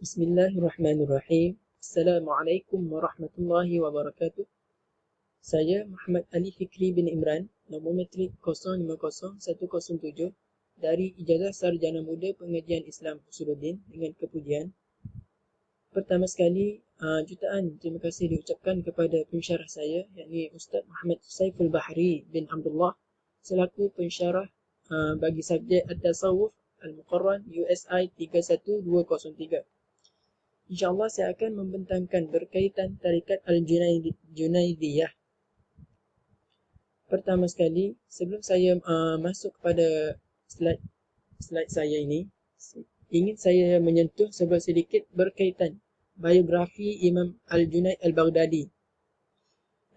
Bismillahirrahmanirrahim. Assalamualaikum warahmatullahi wabarakatuh. Saya Muhammad Ali Fikri bin Imran, nombor metrik 050107 dari Ijazah Sarjana Muda Pengajian Islam Usuluddin dengan kepujian. Pertama sekali, jutaan terima kasih diucapkan kepada pensyarah saya, yakni Ustaz Muhammad Saiful Bahri bin Abdullah selaku pensyarah bagi subjek At-Tasawuf Al-Muqarran USI 31203. InsyaAllah saya akan membentangkan berkaitan tarikat Al-Junaidiyah. Pertama sekali, sebelum saya masuk kepada slide saya ini, ingin saya menyentuh sedikit berkaitan biografi Imam Al-Junaid Al-Baghdadi.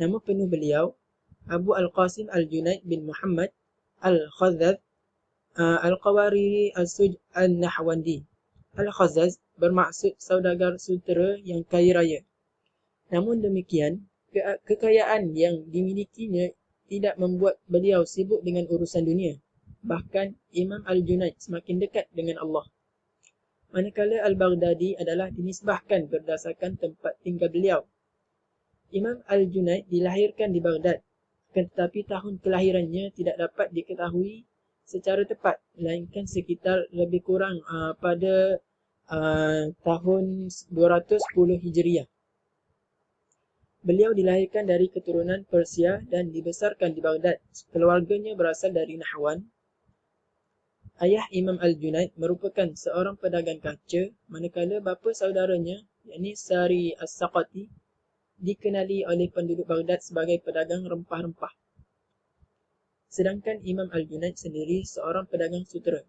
Nama penuh beliau Abu Al-Qasim Al-Junaid bin Muhammad Al-Khazaz Al-Qawariri Al-Suj Al-Nahwandi. Al-Khazaz bermaksud saudagar sutera yang kaya raya. Namun demikian, kekayaan yang dimilikinya tidak membuat beliau sibuk dengan urusan dunia. Bahkan Imam Al-Junaid semakin dekat dengan Allah. Manakala Al-Baghdadi adalah dinisbahkan berdasarkan tempat tinggal beliau. Imam Al-Junaid dilahirkan di Baghdad, tetapi tahun kelahirannya tidak dapat diketahui secara tepat, melainkan sekitar lebih kurang pada tahun 210 Hijriah. Beliau dilahirkan dari keturunan Persia dan dibesarkan di Baghdad. Keluarganya berasal dari Nahwan. Ayah Imam Al-Junaid merupakan seorang pedagang kaca, manakala bapa saudaranya, yakni Sari As-Saqati, dikenali oleh penduduk Baghdad sebagai pedagang rempah-rempah. Sedangkan Imam Al-Junaid sendiri seorang pedagang sutera.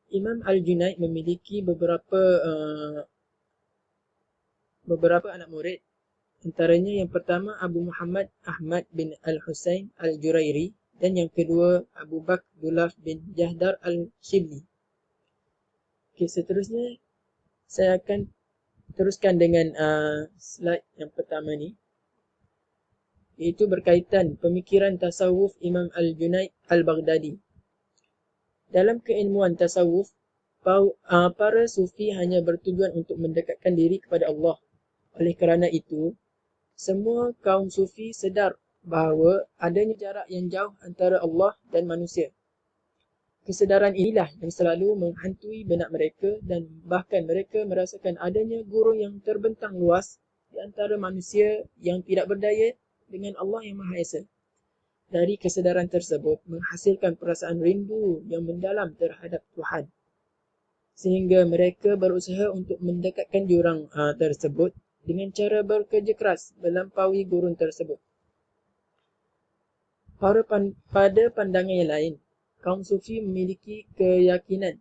Imam Al-Junaid memiliki beberapa anak murid. Antaranya yang pertama Abu Muhammad Ahmad bin Al-Husain Al-Jurairi dan yang kedua Abu Bakr Dulaf bin Jahdar Al-Shibli. Okey, seterusnya saya akan teruskan dengan slide yang pertama ni, iaitu berkaitan pemikiran tasawuf Imam Al-Junaid Al-Baghdadi. Dalam keilmuan tasawuf, para sufi hanya bertujuan untuk mendekatkan diri kepada Allah. Oleh kerana itu, semua kaum sufi sedar bahawa adanya jarak yang jauh antara Allah dan manusia. Kesedaran inilah yang selalu menghantui benak mereka dan bahkan mereka merasakan adanya gurun yang terbentang luas di antara manusia yang tidak berdaya dengan Allah yang Maha Esa. Dari kesedaran tersebut menghasilkan perasaan rindu yang mendalam terhadap Tuhan. Sehingga mereka berusaha untuk mendekatkan jurang tersebut dengan cara bekerja keras melampaui gurun tersebut. Pada pandangan yang lain, kaum sufi memiliki keyakinan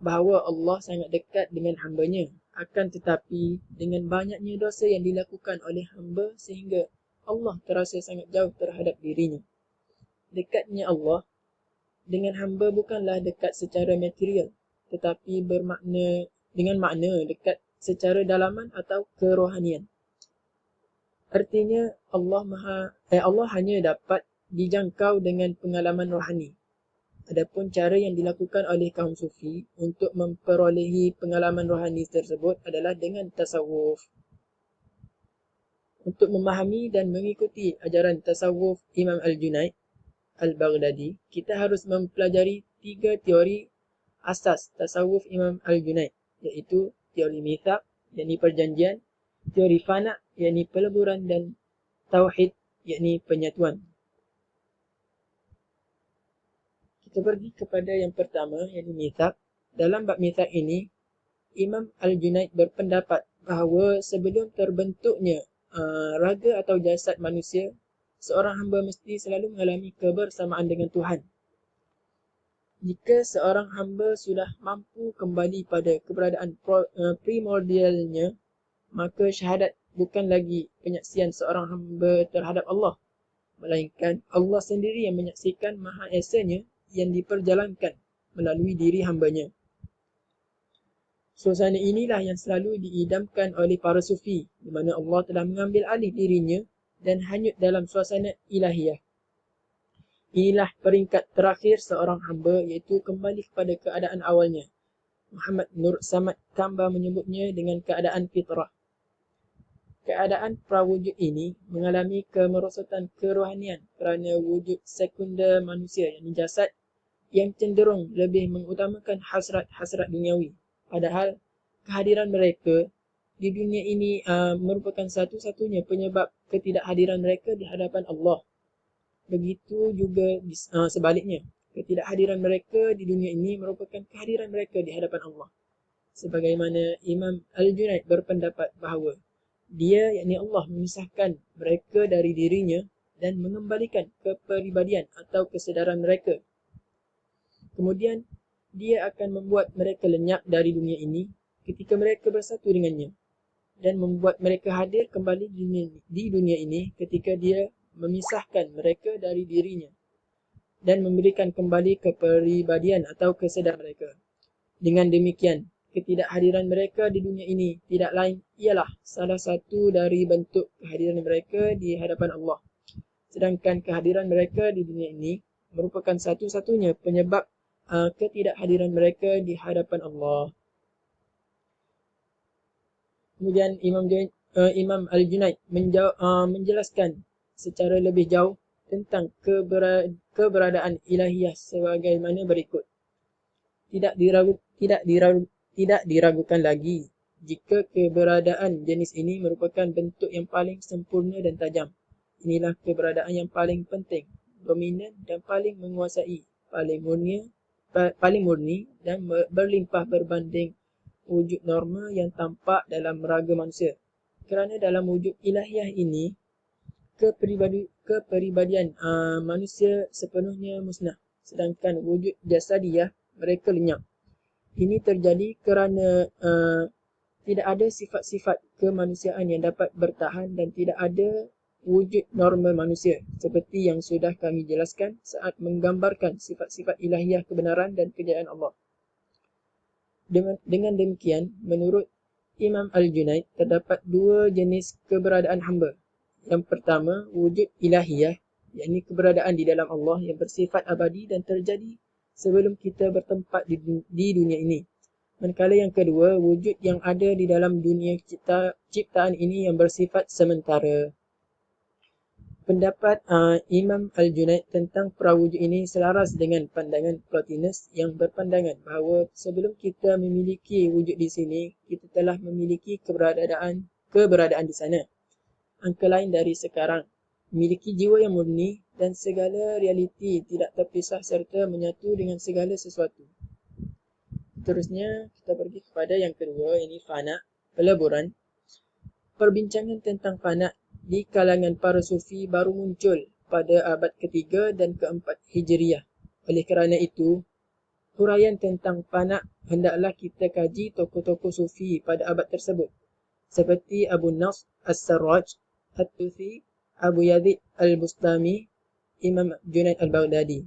bahawa Allah sangat dekat dengan hambanya. Akan tetapi, dengan banyaknya dosa yang dilakukan oleh hamba sehingga Allah terasa sangat jauh terhadap dirinya. Dekatnya Allah dengan hamba bukanlah dekat secara material, tetapi dengan makna dekat secara dalaman atau kerohanian. Artinya Allah hanya dapat dijangkau dengan pengalaman rohani. Adapun cara yang dilakukan oleh kaum sufi untuk memperolehi pengalaman rohani tersebut adalah dengan tasawuf. Untuk memahami dan mengikuti ajaran tasawuf Imam Al-Junaid Al-Baghdadi, kita harus mempelajari 3 teori asas tasawuf Imam Al-Junaid, iaitu teori mithaq, yakni perjanjian, teori fana, yakni peleburan, dan tauhid, yakni penyatuan. Kita pergi kepada yang pertama, yakni mithaq. Dalam bab mithaq ini, Imam Al-Junaid berpendapat bahawa sebelum terbentuknya raga atau jasad manusia, seorang hamba mesti selalu mengalami kebersamaan dengan Tuhan. Jika seorang hamba sudah mampu kembali pada keberadaan primordialnya, maka syahadat bukan lagi penyaksian seorang hamba terhadap Allah, melainkan Allah sendiri yang menyaksikan Maha Esanya yang diperjalankan melalui diri hambanya. Suasana inilah yang selalu diidamkan oleh para sufi, di mana Allah telah mengambil alih dirinya dan hanyut dalam suasana ilahiyah. Inilah peringkat terakhir seorang hamba, iaitu kembali kepada keadaan awalnya. Muhammad Nur Samad Kamba menyebutnya dengan keadaan fitrah. Keadaan prawujud ini mengalami kemerosotan kerohanian kerana wujud sekunder manusia yang jasad yang cenderung lebih mengutamakan hasrat-hasrat duniawi. Padahal kehadiran mereka di dunia ini merupakan satu-satunya penyebab ketidakhadiran mereka di hadapan Allah. Begitu juga sebaliknya, ketidakhadiran mereka di dunia ini merupakan kehadiran mereka di hadapan Allah. Sebagaimana Imam Al-Junaid berpendapat bahawa dia, yakni Allah, memisahkan mereka dari dirinya dan mengembalikan kepribadian atau kesedaran mereka. Kemudian, dia akan membuat mereka lenyap dari dunia ini ketika mereka bersatu dengannya dan membuat mereka hadir kembali di dunia ini ketika dia memisahkan mereka dari dirinya dan memberikan kembali kepribadian atau kesedaran mereka. Dengan demikian, ketidakhadiran mereka di dunia ini tidak lain ialah salah satu dari bentuk kehadiran mereka di hadapan Allah. Sedangkan kehadiran mereka di dunia ini merupakan satu-satunya penyebab ketidakhadiran mereka di hadapan Allah. Kemudian Imam Al-Junaid menjelaskan secara lebih jauh tentang keberadaan ilahiyah sebagaimana berikut. Tidak diragukan lagi jika keberadaan jenis ini merupakan bentuk yang paling sempurna dan tajam. Inilah keberadaan yang paling penting, dominan dan paling menguasai, paling murni dan berlimpah berbanding wujud norma yang tampak dalam raga manusia. Kerana dalam wujud ilahiyah ini, kepribadian manusia sepenuhnya musnah, sedangkan wujud jasadiyah mereka lenyap. Ini terjadi kerana tidak ada sifat-sifat kemanusiaan yang dapat bertahan dan tidak ada wujud normal manusia seperti yang sudah kami jelaskan saat menggambarkan sifat-sifat ilahiyah kebenaran dan kejayaan Allah. Dengan demikian, menurut Imam Al-Junaid, terdapat dua jenis keberadaan hamba. Yang pertama, wujud ilahiyah, yakni keberadaan di dalam Allah yang bersifat abadi dan terjadi sebelum kita bertempat di dunia ini. Manakala yang kedua, wujud yang ada di dalam dunia ciptaan ini yang bersifat sementara. Pendapat Imam Al-Junaid tentang prawujud ini selaras dengan pandangan Plotinus yang berpandangan bahawa sebelum kita memiliki wujud di sini, kita telah memiliki keberadaan di sana. Angka lain dari sekarang, memiliki jiwa yang murni dan segala realiti tidak terpisah serta menyatu dengan segala sesuatu. Seterusnya, kita pergi kepada yang kedua, ini fana, peleburan. Perbincangan tentang fana di kalangan para sufi baru muncul pada abad ketiga dan keempat Hijriyah. Oleh kerana itu, huraian tentang fana hendaklah kita kaji tokoh-tokoh sufi pada abad tersebut, seperti Abu Nasr As-Sarraj, At-Tusi, Abu Yazid Al-Bustami, Imam Junaid Al-Baghdadi.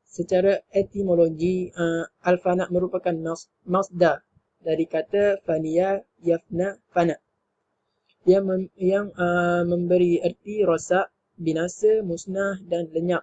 Secara etimologi, al-fana merupakan masdar dari kata faniya, yafna, fana yang memberi erti rosak, binasa, musnah dan lenyap.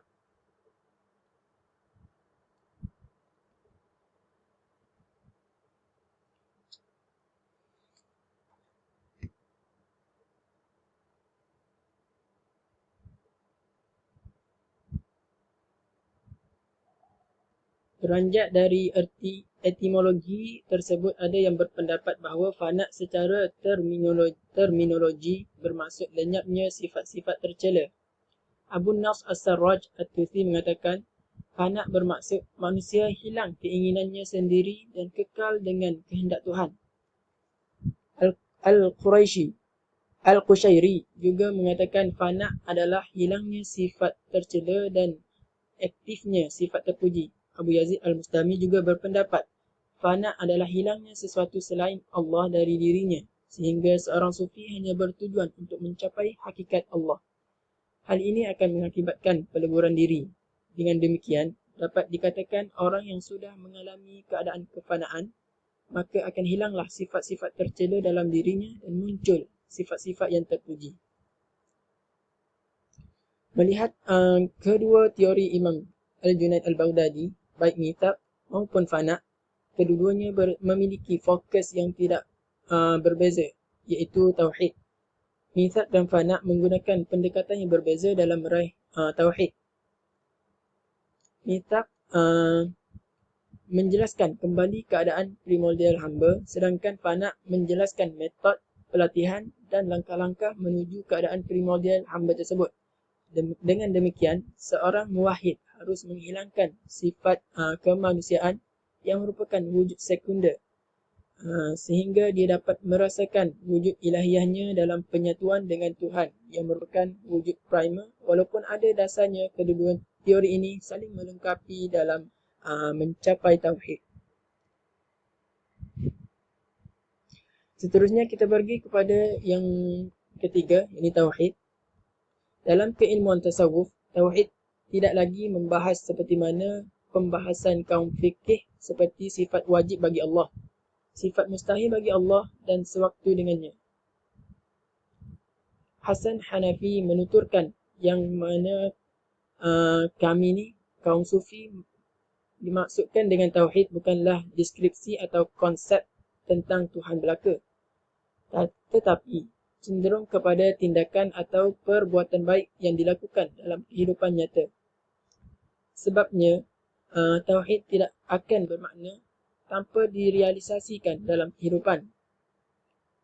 Beranjak dari erti etimologi tersebut, ada yang berpendapat bahawa fana secara terminologi bermaksud lenyapnya sifat-sifat tercela. Abu Nasr As-Sarraj At-Tusi mengatakan, fana bermaksud manusia hilang keinginannya sendiri dan kekal dengan kehendak Tuhan. Al-Qushairi juga mengatakan fana adalah hilangnya sifat tercela dan aktifnya sifat terpuji. Abu Yazid Al-Bustami juga berpendapat fana adalah hilangnya sesuatu selain Allah dari dirinya, sehingga seorang sufi hanya bertujuan untuk mencapai hakikat Allah. Hal ini akan mengakibatkan peleburan diri. Dengan demikian, dapat dikatakan orang yang sudah mengalami keadaan kefanaan, maka akan hilanglah sifat-sifat tercela dalam dirinya dan muncul sifat-sifat yang terpuji. Melihat kedua teori Imam Al-Junaid Al-Baghdadi, baik ngitab maupun fana, kedua-duanya memiliki fokus yang tidak berbeza, iaitu tauhid. Mithaq dan fana menggunakan pendekatan yang berbeza dalam meraih tauhid. Mithaq menjelaskan kembali keadaan primordial hamba, sedangkan fana menjelaskan metod pelatihan dan langkah-langkah menuju keadaan primordial hamba tersebut. Dengan demikian, seorang muwahhid harus menghilangkan sifat kemanusiaan yang merupakan wujud sekunder, sehingga dia dapat merasakan wujud ilahiyahnya dalam penyatuan dengan Tuhan yang merupakan wujud primer, walaupun ada dasarnya kedua teori ini saling melengkapi dalam mencapai tauhid. Seterusnya kita pergi kepada yang ketiga, ini tauhid. Dalam keilmuan tasawuf, tauhid tidak lagi membahas seperti mana pembahasan kaum fikih seperti sifat wajib bagi Allah, sifat mustahil bagi Allah dan sewaktu dengannya. Hasan Hanafi menuturkan yang mana kami ni, kaum sufi, dimaksudkan dengan tauhid bukanlah deskripsi atau konsep tentang Tuhan belaka, tetapi cenderung kepada tindakan atau perbuatan baik yang dilakukan dalam kehidupan nyata. Sebabnya, tauhid tidak akan bermakna tanpa direalisasikan dalam kehidupan.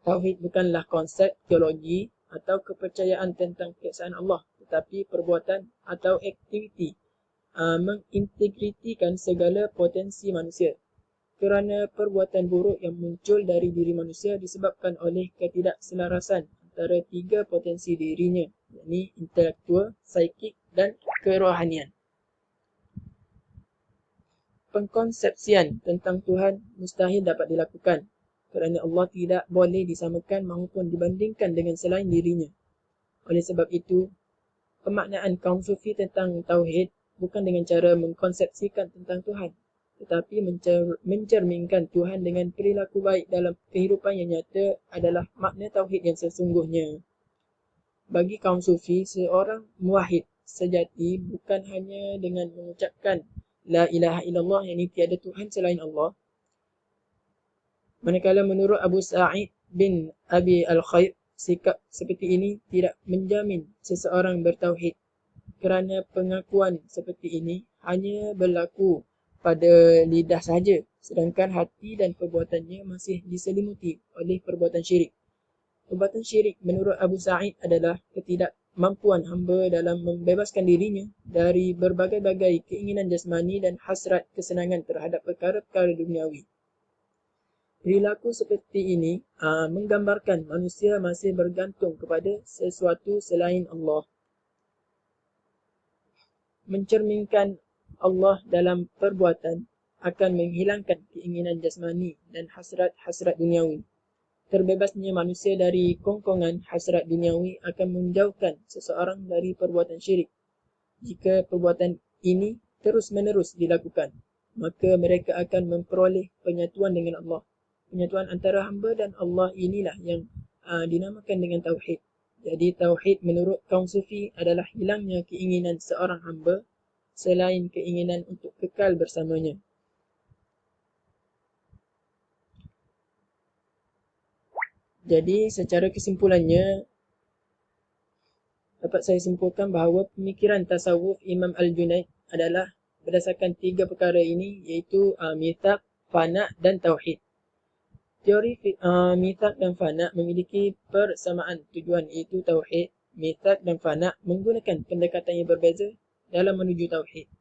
Tauhid bukanlah konsep teologi atau kepercayaan tentang keesaan Allah, tetapi perbuatan atau aktiviti mengintegritikan segala potensi manusia. Kerana perbuatan buruk yang muncul dari diri manusia disebabkan oleh ketidakselarasan antara tiga potensi dirinya, yakni intelektual, psikik dan kerohanian. Pengkonsepsian tentang Tuhan mustahil dapat dilakukan kerana Allah tidak boleh disamakan maupun dibandingkan dengan selain dirinya. Oleh sebab itu, pemaknaan kaum sufi tentang tauhid bukan dengan cara mengkonsepsikan tentang Tuhan, tetapi mencerminkan Tuhan dengan perilaku baik dalam kehidupan yang nyata adalah makna tauhid yang sesungguhnya. Bagi kaum sufi, seorang muwahhid sejati bukan hanya dengan mengucapkan La ilaha illallah, yang ini tiada Tuhan selain Allah. Manakala menurut Abu Sa'id bin Abi Al-Khair, sikap seperti ini tidak menjamin seseorang bertauhid, kerana pengakuan seperti ini hanya berlaku pada lidah sahaja, sedangkan hati dan perbuatannya masih diselimuti oleh perbuatan syirik. Perbuatan syirik menurut Abu Sa'id adalah ketidakmampuan hamba dalam membebaskan dirinya dari berbagai-bagai keinginan jasmani dan hasrat kesenangan terhadap perkara-perkara duniawi. Perilaku seperti ini menggambarkan manusia masih bergantung kepada sesuatu selain Allah. Mencerminkan Allah dalam perbuatan akan menghilangkan keinginan jasmani dan hasrat-hasrat duniawi. Terbebasnya manusia dari kongkongan hasrat duniawi akan menjauhkan seseorang dari perbuatan syirik. Jika perbuatan ini terus-menerus dilakukan, maka mereka akan memperoleh penyatuan dengan Allah. Penyatuan antara hamba dan Allah inilah yang dinamakan dengan tauhid. Jadi tauhid menurut kaum sufi adalah hilangnya keinginan seorang hamba selain keinginan untuk kekal bersamanya. Jadi secara kesimpulannya, dapat saya simpulkan bahawa pemikiran tasawuf Imam Al-Junaid adalah berdasarkan tiga perkara ini, iaitu mithaq, fana dan tauhid. Teori mithaq dan fana memiliki persamaan tujuan, iaitu tauhid. Mithaq dan fana menggunakan pendekatan yang berbeza dalam menuju tauhid.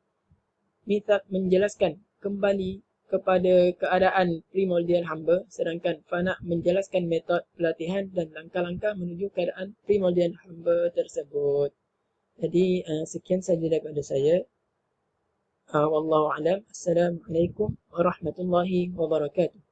Mithaq menjelaskan kembali kepada keadaan primordial hamba, sedangkan fana menjelaskan metod pelatihan dan langkah-langkah menuju keadaan primordial hamba tersebut. Jadi sekian sahaja daripada saya. Wallahu a'lam. Assalamualaikum warahmatullahi wabarakatuh.